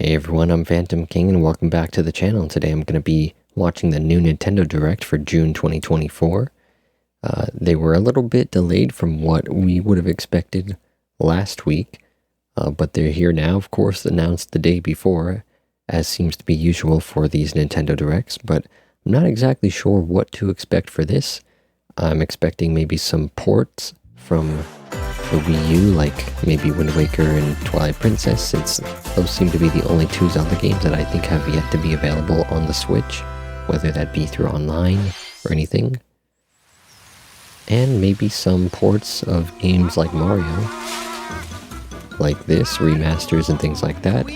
Hey everyone, I'm Phantom King and welcome back to the channel. Today I'm going to be watching the new Nintendo Direct for June 2024. They were a little bit delayed from what we would have expected last week, but they're here now, of course, announced the day before, as seems to be usual for these Nintendo Directs, but I'm not exactly sure what to expect for this. I'm expecting maybe some ports from the Wii U, like maybe Wind Waker and Twilight Princess, since those seem to be the only two Zelda games that I think have yet to be available on the Switch, whether that be through online or anything. And maybe some ports of games like Mario, like this, remasters and things like that.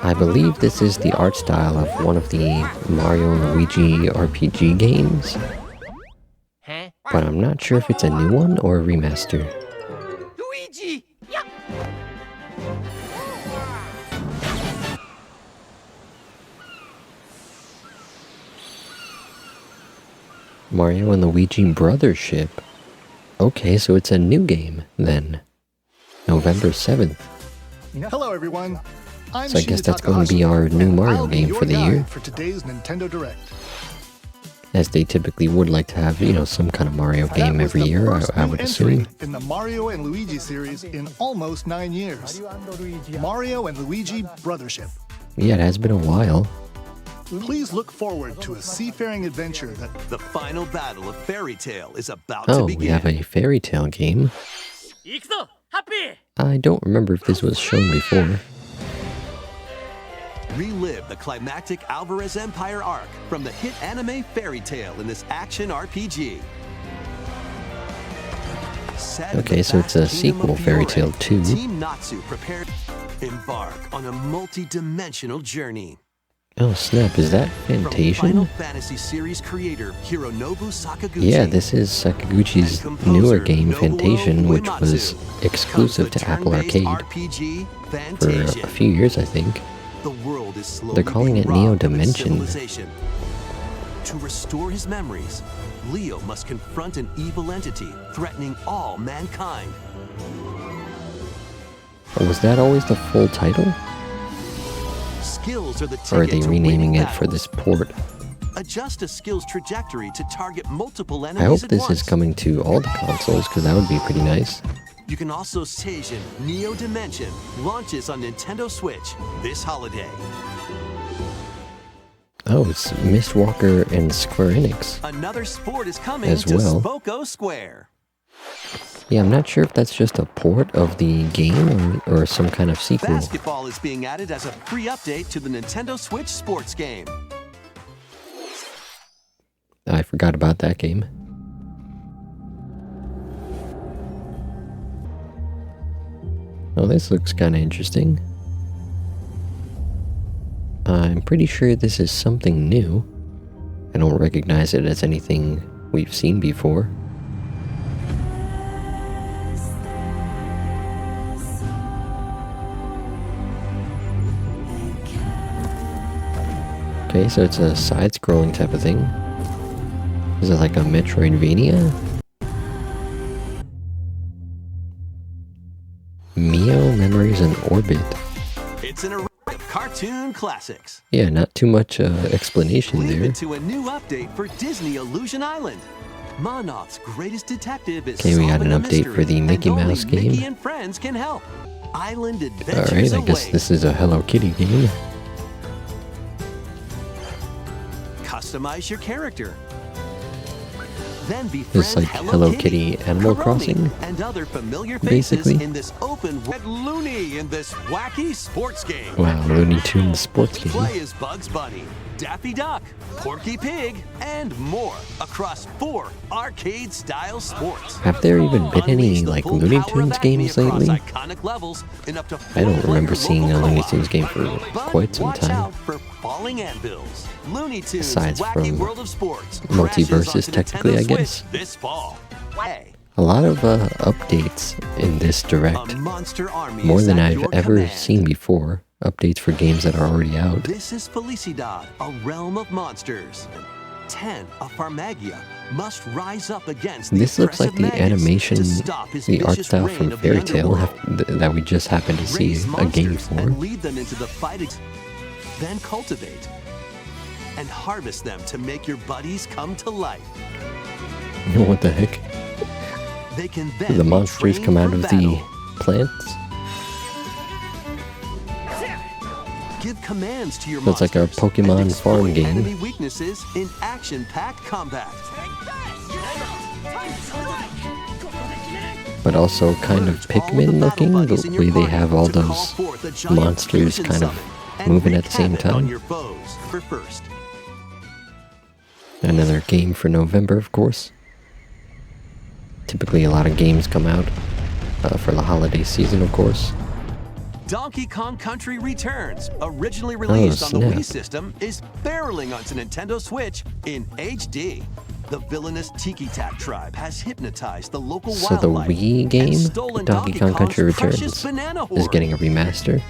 I believe this is the art style of one of the Mario Luigi RPG games, but I'm not sure if it's a new one or a remaster. Luigi! Yeah. Mario and Luigi Brothership. Okay, so it's a new game then. November 7th. Hello everyone. So I guess that's going to be our new Mario game for the year. For today's Nintendo Direct. As they typically would like to have, you know, some kind of Mario game every year, I would assume. In the Mario and Luigi series in almost 9 years. Mario and Luigi Brothership. Yeah, it has been a while. Please look forward to a seafaring adventure that... The final battle of Fairy Tale is about to begin. Oh, we have a Fairy Tale game. I don't remember if this was shown before. Relive the climactic Alvarez Empire arc from the hit anime Fairy Tale in this action RPG. Okay, so it's a sequel, Fairy Tale 2. Team Natsu prepared to embark on a multi-dimensional journey. Oh snap, is that From Final Fantasian? Fantasy series creator Hironobu Sakaguchi. Yeah, this is Sakaguchi's newer game, Fantasian, which was exclusive to Apple Arcade for a few years, I think. The world is slowly They're calling being it Neo robbed of its Dimension. civilization. To restore his memories, Leo must confront an evil entity threatening all mankind. Oh, was that always the full title? Skills are the ticket Or are they to renaming winning it for battles. this port? Adjust a skill's trajectory to target multiple I enemies hope at this once. is coming to all the consoles, because that would be pretty nice. You can also Fantasian Neo Dimension launches on Nintendo Switch this holiday. Oh, it's Mistwalker and Square Enix. Another sport is coming As to well. Spoko Square. Yeah, I'm not sure if that's just a port of the game or some kind of sequel. Basketball is being added as a free update to the Nintendo Switch sports game. I forgot about that game. Oh, this looks kind of interesting. I'm pretty sure this is something new. I don't recognize it as anything we've seen before. Okay, so it's a side-scrolling type of thing. Is it like a Metroidvania? Mio Memories in Orbit. It's an array of cartoon classics. Yeah, not too much explanation Leave there. it to a new update for Disney Illusion Island. Monoth's greatest detective is Okay, we got solving an a update for the mystery, Mickey and only Mouse game. Mickey and friends can help. Island adventures Alright, I guess await. this is a Hello Kitty game. Customize your character. Then befriend It's like Hello Kitty Animal Kuromi, Crossing, and other familiar faces basically. in this open Red Looney in this wacky sports game. Wow, Looney Tunes sports game. Play as Bugs Bunny, Daffy Duck, Porky Pig, and more across 4 arcade-style sports. Have there even been any, Unleash the like, full Looney power of Tunes Acme games across lately? iconic levels in up to I don't remember 4-player seeing a local Looney co-op. Tunes game for But quite some watch time. out for falling anvils. Looney Tunes Aside Wacky from World of Sports Multiverses, crashes onto technically, I Nintendo guess. Switch this fall. Hey, A lot of updates in this Direct. a monster army More is than at I've your ever command. seen before. Updates for games that are already out. This is Felicidad, a realm of monsters. 10 of Farmagia must rise up against This looks like the animation, the art style from Fairy Fairy Tail that we just happened to see a game for. And lead them into the fight, then cultivate and harvest them to make your buddies come to life. What the heck? They can then The be monsters trained come out for of battle. the plants? Give commands to your So it's like a monsters Pokemon and exploit farm game. enemy weaknesses in action-packed combat. But also kind of Merge all the Pikmin battle looking, buddies the in your way they party have all to call those forth a giant monsters fusion kind of summon and moving wreak at the same havoc on time. your foes for first. Another game for November, of course. Typically a lot of games come out for the holiday season, of course. Donkey Kong Country Returns, originally released on the snap. Wii system, is barreling onto Nintendo Switch in HD. The villainous Tiki Tak tribe has hypnotized the local So the wildlife Wii and game, stolen Donkey Kong Country Kong's precious Returns, banana is horde. getting a remaster.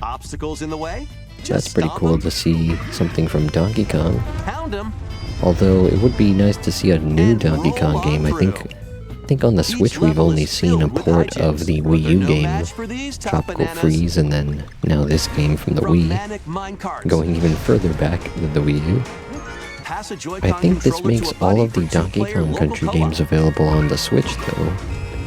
Obstacles in the way? That's Just pretty stomp cool 'em, to see something from Donkey Kong. pound 'em, Although it would be nice to see a new and Donkey roll Kong on game. I through. think on the Switch Each we've level only is seen a filled with port hijinks, of the but Wii they're U no game, match for these top Tropical bananas. Freeze, and then now this game from the From Wii, manic minecarts, going even further back than the Wii U. pass a I Joy-Con think this controller to makes a buddy all of for the Donkey two-player Kong local Country co-op. games available on the Switch, though,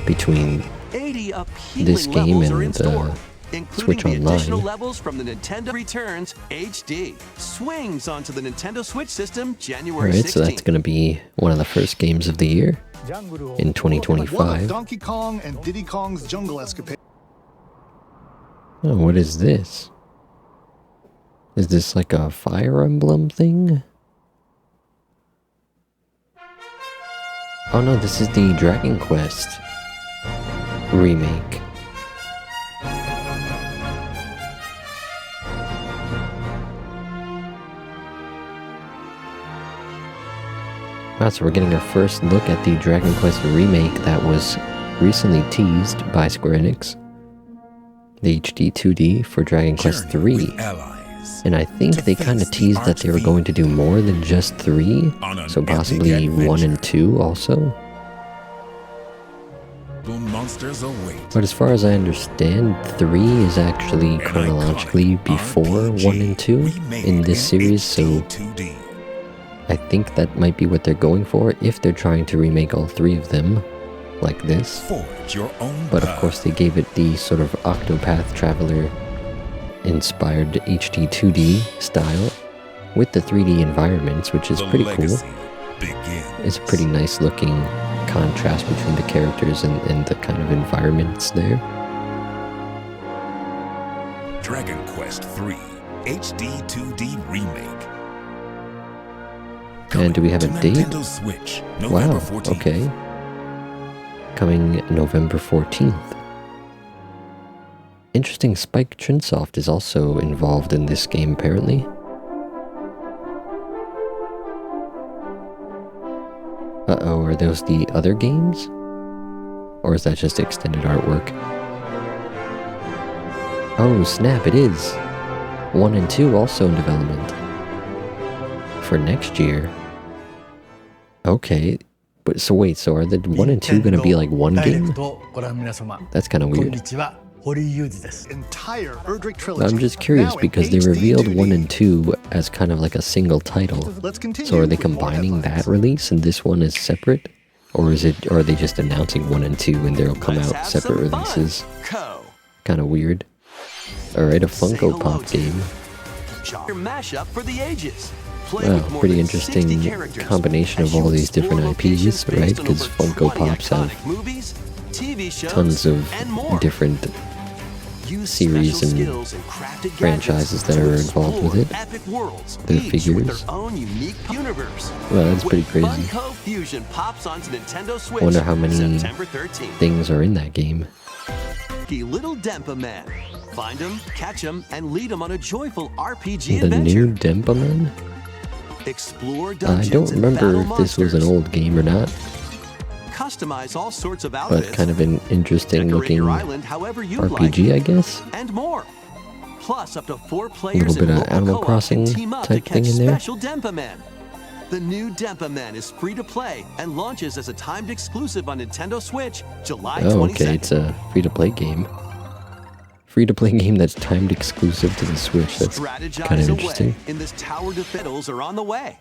between 80 appealing this game levels are in and store, including Switch the additional Online. levels from the Nintendo Returns HD. Swings onto the Nintendo Switch system January Alright, 16th. so that's going to be one of the first games of the year in One of 2025. Donkey Kong and Diddy Kong's jungle escapade. Oh, what is this? Is this like a Fire Emblem thing? Oh no, this is the Dragon Quest remake. Wow, so we're getting our first look at the Dragon Quest remake that was recently teased by Square Enix. The HD 2D for Dragon Quest 3. And I think they kind of teased that they were going to do more than just 3, so possibly 1 and 2 also. Monsters await. But as far as I understand, 3 is actually chronologically before 1 and 2 in this series, so I think that might be what they're going for if they're trying to remake all 3 of them, like this. Forge your own But of course they gave it the sort of Octopath Traveler inspired HD 2D style with the 3D environments, which is pretty cool. It's a pretty nice looking contrast between the characters and the kind of environments there. Dragon Quest 3 HD 2D remake. And do we have a Coming date? to Nintendo Switch, November Wow, 14th. okay. Coming November 14th. Interesting, Spike Chunsoft is also involved in this game, apparently. Uh-oh, are those the other games? Or is that just extended artwork? Oh, snap, it is! 1 and 2 also in development. For next year. Okay. But so wait, so are the 1 and 2 gonna be like one game? That's kind of weird. Entire Erdrick trilogy. I'm just curious Now in because they HD revealed 2D. 1 and 2 as kind of like a single title. Let's continue. So are they with more combining headlines. that release and this one is separate? Or are they just announcing 1 and 2 and they'll come Let's out have separate some fun. releases? Co. Kind of weird. Alright, a Say Funko hello Pop to game. Your mashup for the ages. Play Wow, with more pretty than 60 interesting characters combination as of all you these different explore locations IPs, right? based on Because over Funko 20 Pops have iconic movies, TV shows, tons of and more. different Use series special and skills and crafted franchises gadgets that to are involved with explore it. Epic worlds, Their each with figures. their own unique universe. Well, that's pretty When crazy. Funko Fusion pops onto Nintendo Switch. Wonder how many September 13th. things are in that game. Little Dempa Man. Find him, catch him, and lead him on a joyful RPG The adventure. new Dempa Man? Explore I dungeons don't and remember battle if this was an monsters. old game or not, Customize all sorts of but outfits. kind of an interesting Decorate looking your island however you RPG, I like, guess. and more. Plus, up to 4 players little bit in of local Animal co-op Crossing can team up type to thing catch in there. special Denpa Men. The new Denpa Men is free to play and launches as a timed exclusive on Nintendo Switch July 22nd. Oh, okay, it's a free-to-play game. Free-to-play game that's timed exclusive to the Switch. That's kind of Strategize interesting. away in this tower defense are on the way.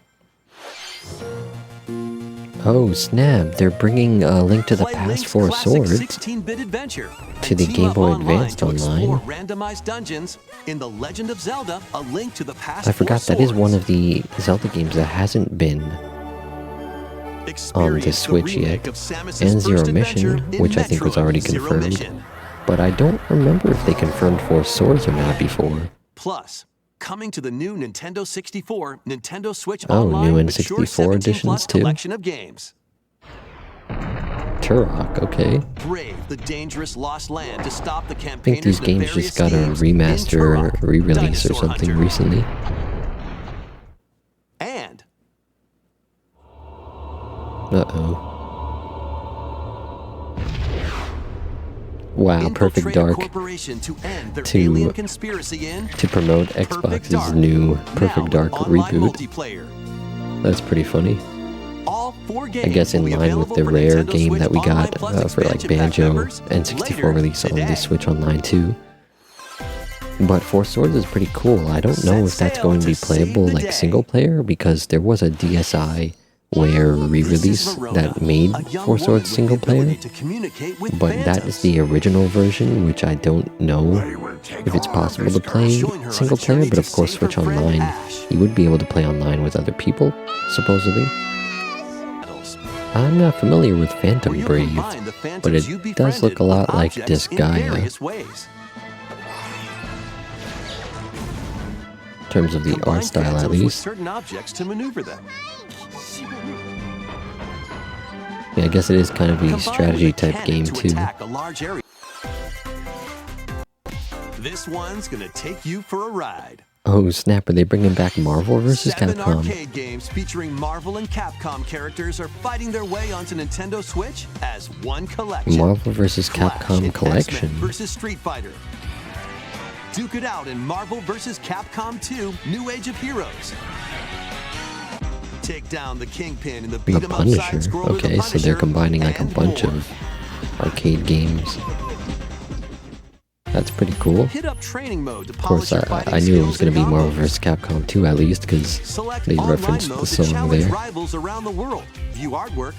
Oh, snap. They're bringing a Link to the Play Past Link's 4 classic Swords 16-bit adventure to and the team Game up Boy online Advanced to explore online. randomized dungeons in The Legend of Zelda: A Link to the Past. I forgot 4 that is one Swords. of the Zelda games that hasn't been on the Experience Switch remake yet. of Samus's And first Zero adventure Mission, in which I think was Metroid already Zero confirmed. Mission. But I don't remember if they confirmed 4 Swords or not before. Plus, coming to the new Nintendo 64, Nintendo Switch Oh, Online new mature N64 17 editions plus too? collection of games. Turok, okay. Brave the dangerous lost land to stop the I think campaigners these of games various just got a themes in remaster or Turok, re-release or Dinosaur something Hunter. recently. And Uh-oh. Wow, Perfect infiltrate a Dark corporation to end their to- alien conspiracy in to promote Perfect Xbox's Dark. new Now Perfect with Dark online reboot. multiplayer. That's pretty funny. All 4 games I guess in will be line with available the for rare Nintendo game Switch that we Online got Plus for like expansion pack Banjo members N64 later release on the today. Switch Online too. But 4 Swords is pretty cool. I don't know if that's going to be playable like single player because there was a DSi Ware re-release that made 4 Swords single player. But that is the original version, which I don't know if it's possible to play single player, but of course Switch Online, you would be able to play online with other people, supposedly. I'm not familiar with Phantom Brave, but it does look a lot like Disgaea in terms of the art style at least. Certain objects to maneuver them. Yeah, I guess it is kind of a Combine strategy with a type cannon game to too. attack a large area. This one's gonna take you for a ride. Oh snap, are they bringing back Marvel vs. 7 Capcom? arcade games featuring Marvel and Capcom characters are fighting their way onto Nintendo Switch as one collection. Marvel vs. Flash Capcom and Collection. X-Men versus Street Fighter. Duke it out in Marvel vs. Capcom 2 New Age of Heroes. Take down the Kingpin in the The 'em up Punisher. side-scroller Okay, The so they're Punisher, combining like a and bunch more. of arcade games. That's pretty cool. Hit up training mode to Of course, polish your fighting I knew it was skills going to be and Marvel combos. vs. Capcom 2 at least, because Select they online referenced mode the to song challenge there. rivals around the world, view artwork,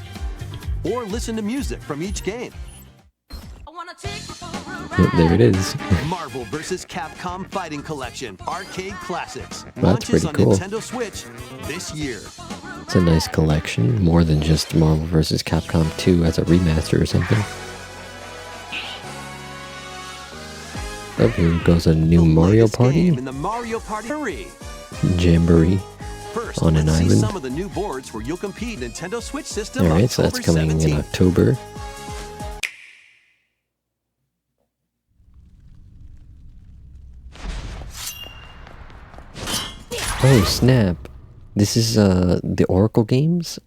or listen to music from each game. Yep, there it is. Marvel vs. Capcom Fighting Collection Arcade Classics Well, that's launches pretty on cool. Nintendo Switch this year. It's a nice collection, more than just Marvel vs. Capcom 2 as a remaster or something. Oh, here goes a new The Mario latest game Party in the Mario Party 3. Jamboree. First, On an let's see island. some of the new boards where you'll compete Nintendo Switch system Alright, so that's October coming 17th. in October. Oh snap! This is the Oracle games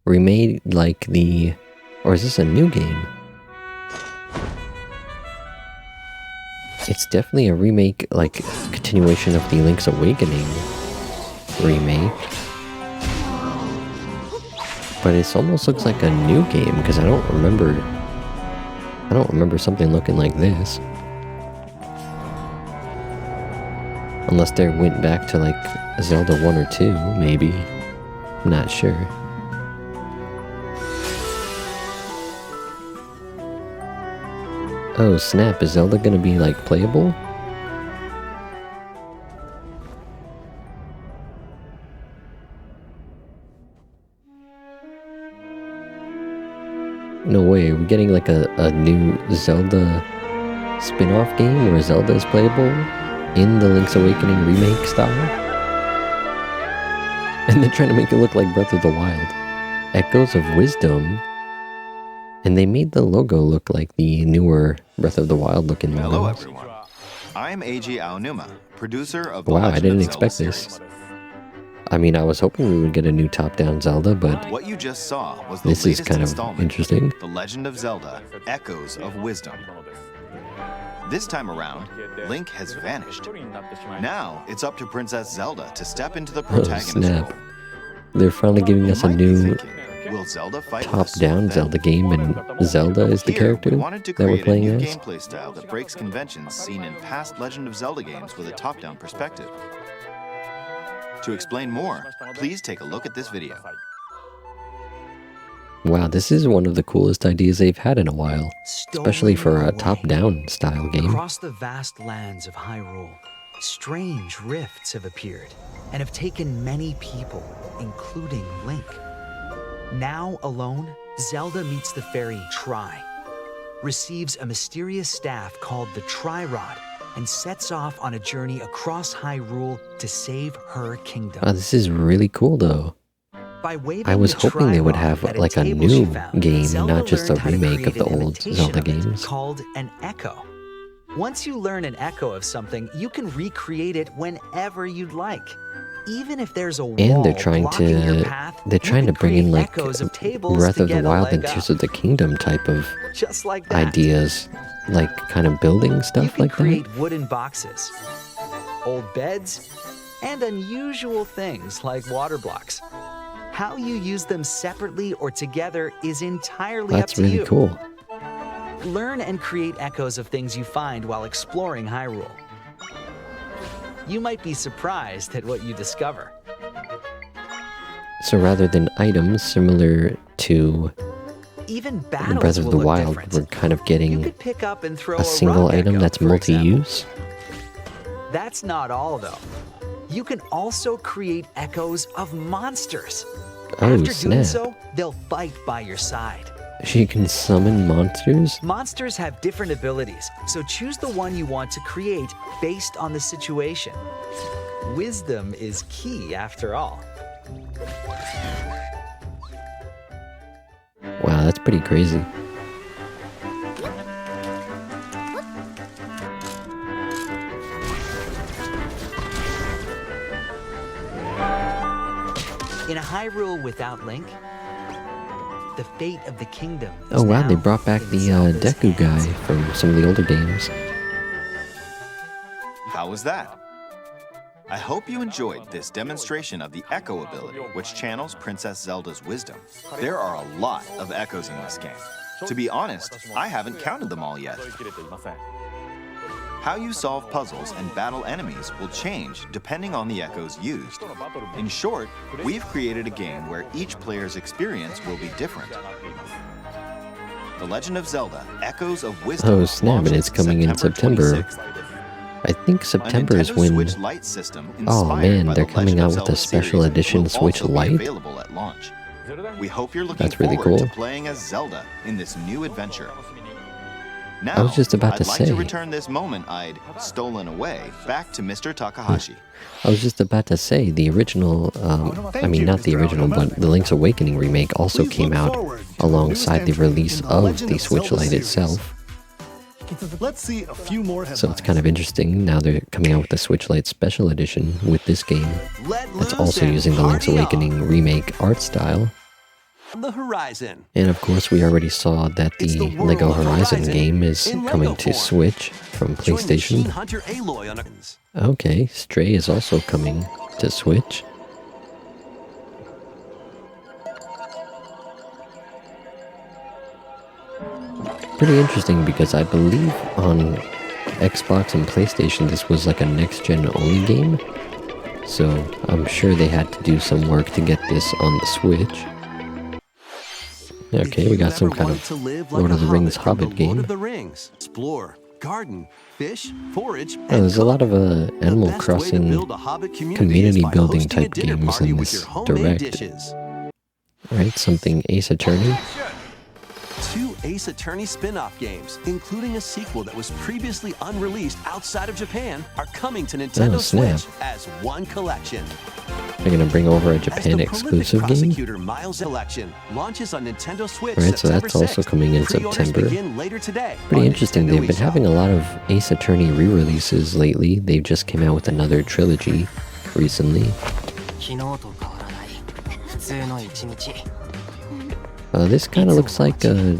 remade like the, or is this a new game? It's definitely a remake, like continuation of the Link's Awakening remake. But it almost looks like a new game because I don't remember something looking like this. Unless they went back to like Zelda 1 or 2, maybe. I'm not sure. Oh snap, is Zelda gonna be like playable? No way, are we getting like a new Zelda spin-off game where Zelda is playable in the Link's Awakening remake style? And they're trying to make it look like Breath of the Wild. Echoes of Wisdom. And they made the logo look like the newer Breath of the Wild looking logo. Hello, everyone. I'm Eiji Aonuma, producer of the Wow, I Legend didn't of Zelda expect this. series. I mean, I was hoping we would get a new top-down Zelda, but What you just saw was the this is latest kind of installment, interesting. The Legend of Zelda: Echoes of Wisdom. This time around, Link has vanished. Now, it's up to Princess Zelda to step into the Oh, protagonist snap. role. They're finally giving You us a might be new thinking, will Zelda fight with a top-down sword Zelda then? game, and Zelda is the Here, character we wanted to that we're create a playing new as. gameplay style that breaks conventions seen in past Legend of Zelda games with a top-down perspective. To explain more, please take a look at this video. Wow, this is one of the coolest ideas they've had in a while, especially for a top-down style game. Across the vast lands of Hyrule, strange rifts have appeared and have taken many people, including Link. Now alone, Zelda meets the fairy Tri, receives a mysterious staff called the Tri-Rod, and sets off on a journey across Hyrule to save her kingdom. Wow, this is really cool though. By waving I was the hoping they would Tri-Rod have at like a table she new found, game, Zelda not just a learned how to remake of create the an old imitation Zelda of it games. called an echo. Once you learn an echo of something, you can recreate it whenever you'd like. Even if there's a wall And they're trying blocking your to path, they're trying to you can bring in create like echoes of tables Breath to of the get a Wild leg and up. Tears of the Kingdom type of Just like that. ideas, like kind of building You stuff can like create that. wooden boxes, old beds, and unusual things like water blocks. How you use them separately or together is entirely That's up to really you. cool. Learn and create echoes of things you find while exploring Hyrule. You might be surprised at what you discover. So rather than items similar to Even in battles Breath of will the look Wild, different. we're kind of You getting could pick up and throw a single rock item echo, that's for example. multi-use. That's not all, though. You can also create echoes of monsters. Oh, After doing snap. so, they'll fight by your side. She can summon monsters? Monsters have different abilities, so choose the one you want to create based on the situation. Wisdom is key, after all. Wow, that's pretty crazy. In a Hyrule without Link, the fate of the kingdom is Oh wow, they now brought back in the Zelda's Deku guy hands. from some of the older games. How was that? I hope you enjoyed this demonstration of the Echo ability, which channels Princess Zelda's wisdom. There are a lot of echoes in this game. To be honest, I haven't counted them all yet. How you solve puzzles and battle enemies will change depending on the echoes used. In short, we've created a game where each player's experience will be different. The Legend of Zelda: Echoes of Wisdom Oh snap, and it's coming in September. 26th. I think September is A Nintendo when... Switch Lite system Oh inspired man, by they're the coming Legend out of with a Zelda special series edition will Switch also be Lite? available at launch. We hope you're looking That's really forward cool. to playing as Zelda in this new adventure. Now, I was just about to I'd like say. to return this moment I'd stolen away back to Mr. Takahashi. I was just about to say, the original, I mean not the original, but the Link's Awakening remake also Please came look out forward to alongside the newest entry release in the of Legend the of Switch Zelda Lite series. itself. Let's see a few more headlines. So it's kind of interesting. Now they're coming out with the Switch Lite Special Edition with this game. Let That's loose also and using the Link's party on. Awakening remake art style. On the horizon. And of course, we already saw that It's the the world Lego of Horizon Horizon game is in Lego coming to form. Switch from Join Machine PlayStation. Hunter Aloy on a... Okay, Stray is also coming to Switch. Pretty interesting because I believe on Xbox and PlayStation this was like a next-gen only game. So I'm sure they had to do some work to get this on the Switch. Okay, we got some kind of Lord of the Rings Hobbit game. Lord of the Rings. Explore, garden, fish, forage, and Oh, there's a lot of The Animal best way to Crossing build a Hobbit community is by building hosting a type dinner games party in with this your homemade direct. dishes. Right, something Ace Attorney. 2 Ace Attorney spin-off games, including a sequel that was previously unreleased outside of Japan, are coming to Nintendo Oh, snap. Switch as one collection. They're gonna bring over a As Japan the exclusive prolific game. prosecutor Miles Collection launches on Nintendo Switch Right, so September that's also 6th. coming in Pre-orders September. begin later today Pretty on interesting. Nintendo They've been eShop. having a lot of Ace Attorney re-releases lately. They just came out with another trilogy recently. This kind of looks like a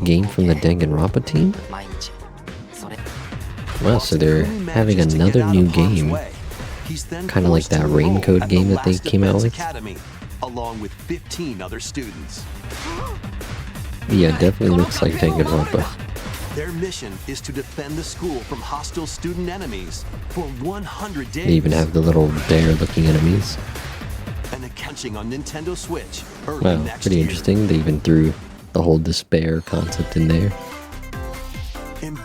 game from the Danganronpa team. Wow, so they're having another new game. Kind of like that Raincoat game that they came out with. Academy, along with 15 other students. Yeah, definitely looks like Danganronpa. Their mission is to defend the school from hostile student enemies for 100 days. They even have the little bear-looking enemies. And catching on Nintendo Switch early Wow, next pretty year. interesting. They even threw the whole despair concept in there.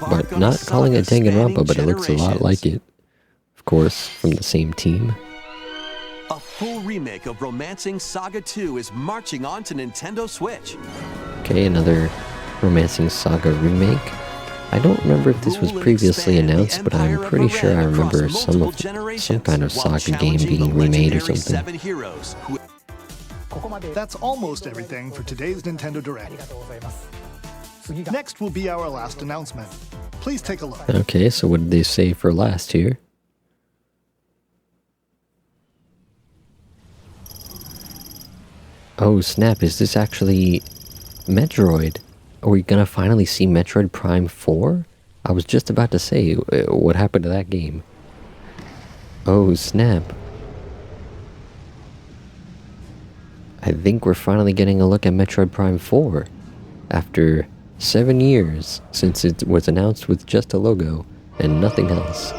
But not calling it Danganronpa, but it looks a lot like it. Of course, from the same team. A full remake of Romancing Saga 2 is marching on to Nintendo Switch. Okay, another Romancing Saga remake. I don't remember if this was previously announced, but I'm pretty sure I remember some kind of Saga game being remade or something. That's almost everything for today's Nintendo Direct. Next will be our last announcement. Please take a look. Okay, so what did they say for last here? Oh snap, is this actually Metroid? Are we gonna finally see Metroid Prime 4? I was just about to say, what happened to that game? Oh snap. I think we're finally getting a look at Metroid Prime 4. After 7 years since it was announced with just a logo and nothing else.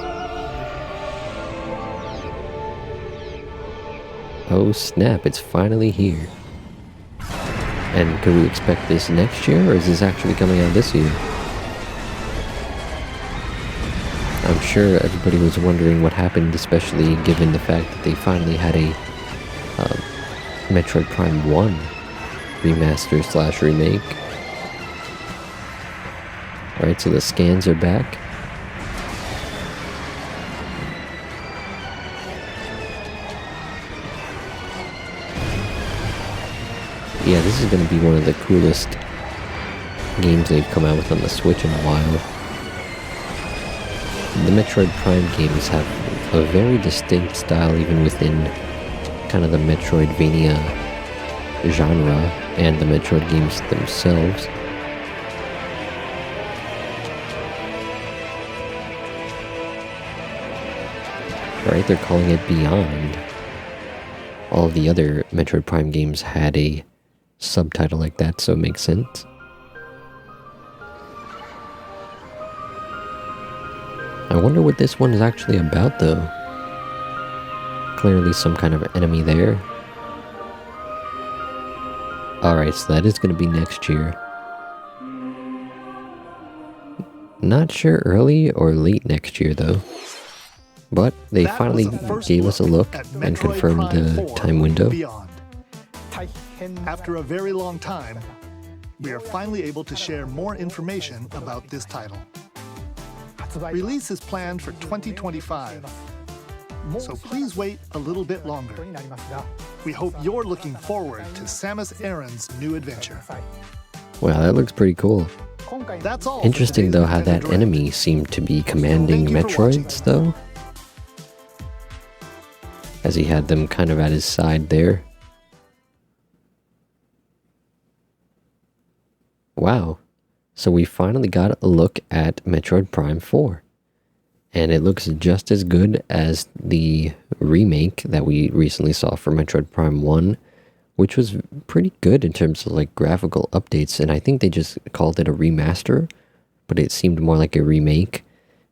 Oh snap, it's finally here. And could we expect this next year, or is this actually coming out this year? I'm sure everybody was wondering what happened, especially given the fact that they finally had a Metroid Prime 1 remaster / remake. Alright, so the scans are back. Yeah, this is going to be one of the coolest games they've come out with on the Switch in a while. The Metroid Prime games have a very distinct style even within kind of the Metroidvania genre and the Metroid games themselves. Right, they're calling it Beyond. All of the other Metroid Prime games had a subtitle like that, so it makes sense. I wonder what this one is actually about, though. Clearly some kind of enemy there. Alright, so that is going to be next year. Not sure early or late next year, though. But they finally gave us a look and confirmed the time window. Beyond. After a very long time, we are finally able to share more information about this title. Release is planned for 2025, so please wait a little bit longer. We hope you're looking forward to Samus Aran's new adventure. Wow, that looks pretty cool. That's all. Interesting though how that enemy seemed to be commanding Metroids though. As he had them kind of at his side there. Wow. So we finally got a look at Metroid Prime 4. And it looks just as good as the remake that we recently saw for Metroid Prime 1, which was pretty good in terms of like graphical updates. And I think they just called it a remaster, but it seemed more like a remake.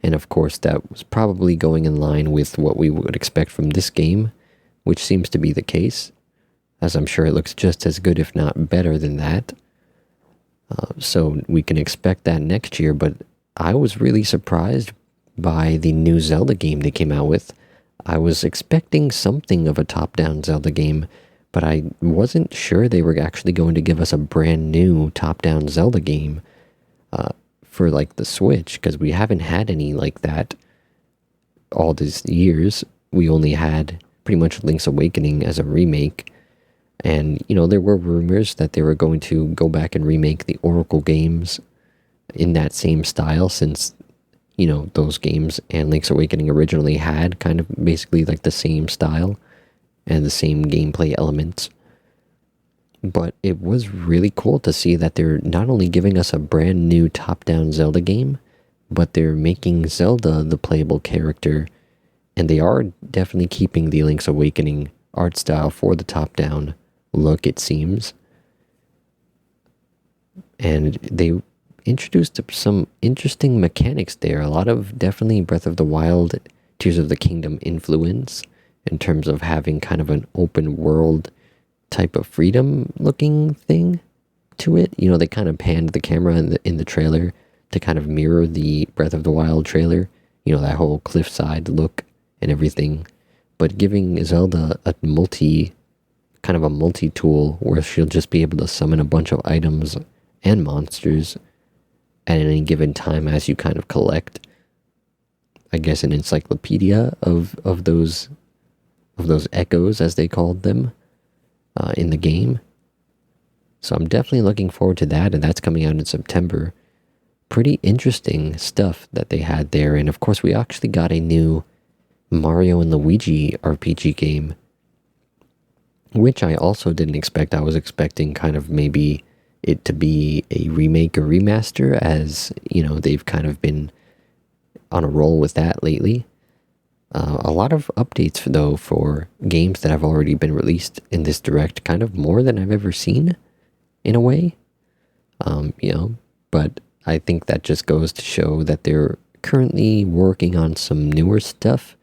And of course that was probably going in line with what we would expect from this game, which seems to be the case, as I'm sure it looks just as good if not better than that. So we can expect that next year, but I was really surprised by the new Zelda game they came out with. I was expecting something of a top-down Zelda game, but I wasn't sure they were actually going to give us a brand new top-down Zelda game for like the Switch, because we haven't had any like that all these years. We only had pretty much Link's Awakening as a remake. And, you know, there were rumors that they were going to go back and remake the Oracle games in that same style, since, you know, those games and Link's Awakening originally had kind of basically like the same style and the same gameplay elements. But it was really cool to see that they're not only giving us a brand new top-down Zelda game, but they're making Zelda the playable character, and they are definitely keeping the Link's Awakening art style for the top-down look, it seems. And they introduced some interesting mechanics there. A lot of definitely Breath of the Wild, Tears of the Kingdom influence in terms of having kind of an open world type of freedom looking thing to it. You know, they kind of panned the camera in the trailer to kind of mirror the Breath of the Wild trailer. You know, that whole cliffside look and everything. But giving Zelda a kind of a multi-tool where she'll just be able to summon a bunch of items and monsters at any given time as you kind of collect, I guess, an encyclopedia of those echoes, as they called them, in the game. So I'm definitely looking forward to that, and that's coming out in September. Pretty interesting stuff that they had there, and of course we actually got a new Mario and Luigi RPG game, which I also didn't expect. I was expecting kind of maybe it to be a remake or remaster, as, you know, they've kind of been on a roll with that lately. A lot of updates, though, for games that have already been released in this direct, kind of more than I've ever seen, in a way. You know, but I think that just goes to show that they're currently working on some newer stuff.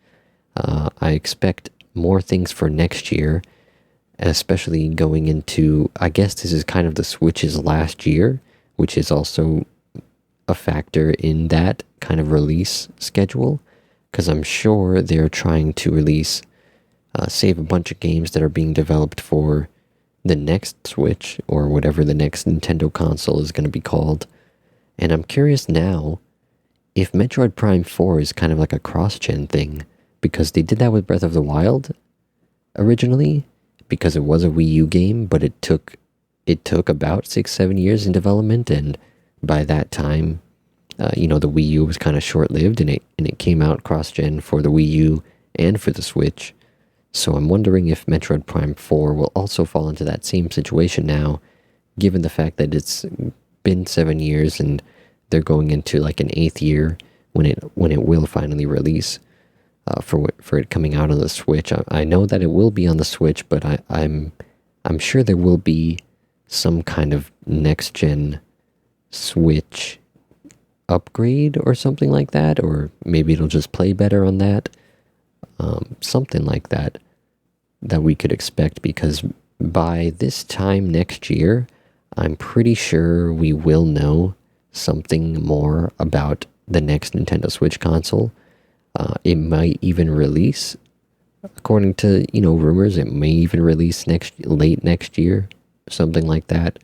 I expect more things for next year, especially going into, I guess this is kind of the Switch's last year, which is also a factor in that kind of release schedule, because I'm sure they're trying to release, save a bunch of games that are being developed for the next Switch, or whatever the next Nintendo console is going to be called. And I'm curious now if Metroid Prime 4 is kind of like a cross-gen thing, because they did that with Breath of the Wild originally, because it was a Wii U game, but it took about 6-7 years in development, and by that time, you know, the Wii U was kind of short-lived, and it came out cross-gen for the Wii U and for the Switch. So I'm wondering if Metroid Prime 4 will also fall into that same situation now, given the fact that it's been 7 years and they're going into like an 8th year when it will finally release, for it coming out on the Switch. I know that it will be on the Switch, but I'm sure there will be some kind of next-gen Switch upgrade or something like that, or maybe it'll just play better on that. Something like that we could expect, because by this time next year, I'm pretty sure we will know something more about the next Nintendo Switch console. It might even release, according to, you know, rumors, it may even release late next year, something like that,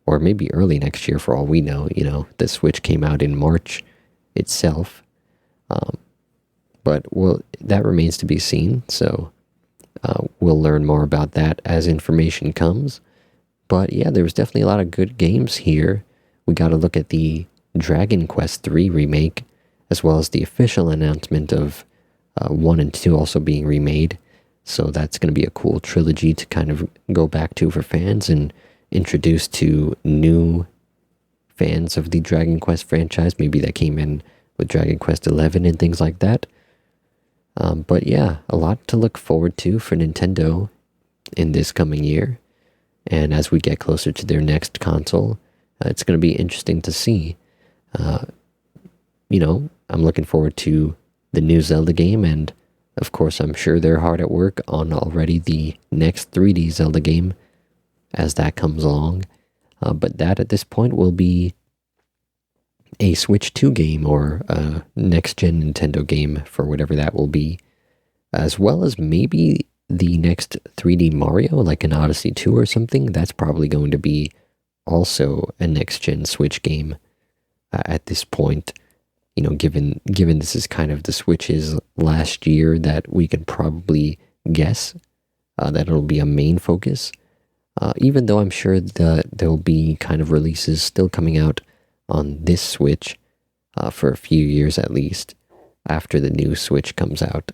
or maybe early next year for all we know. You know, the Switch came out in March itself, but that remains to be seen. So we'll learn more about that as information comes. But yeah, there was definitely a lot of good games here. We got to look at the Dragon Quest III remake, as well as the official announcement of 1 and 2 also being remade. So that's going to be a cool trilogy to kind of go back to for fans, and introduce to new fans of the Dragon Quest franchise, maybe that came in with Dragon Quest XI and things like that. But yeah, a lot to look forward to for Nintendo in this coming year. And as we get closer to their next console, it's going to be interesting to see. You know, I'm looking forward to the new Zelda game, and of course I'm sure they're hard at work on already the next 3D Zelda game as that comes along. But that at this point will be a Switch 2 game, or a next-gen Nintendo game for whatever that will be, as well as maybe the next 3D Mario, like an Odyssey 2 or something. That's probably going to be also a next-gen Switch game at this point. You know, given this is kind of the Switch's last year, that we can probably guess that it'll be a main focus. Even though I'm sure that there'll be kind of releases still coming out on this Switch for a few years at least, after the new Switch comes out.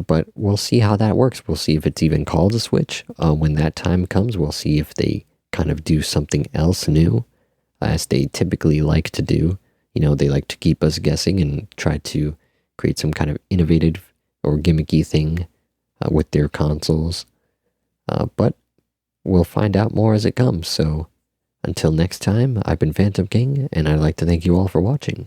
But we'll see how that works. We'll see if it's even called a Switch. When that time comes, we'll see if they kind of do something else new, as they typically like to do. You know, they like to keep us guessing and try to create some kind of innovative or gimmicky thing with their consoles. But we'll find out more as it comes. So until next time, I've been Phantom King, and I'd like to thank you all for watching.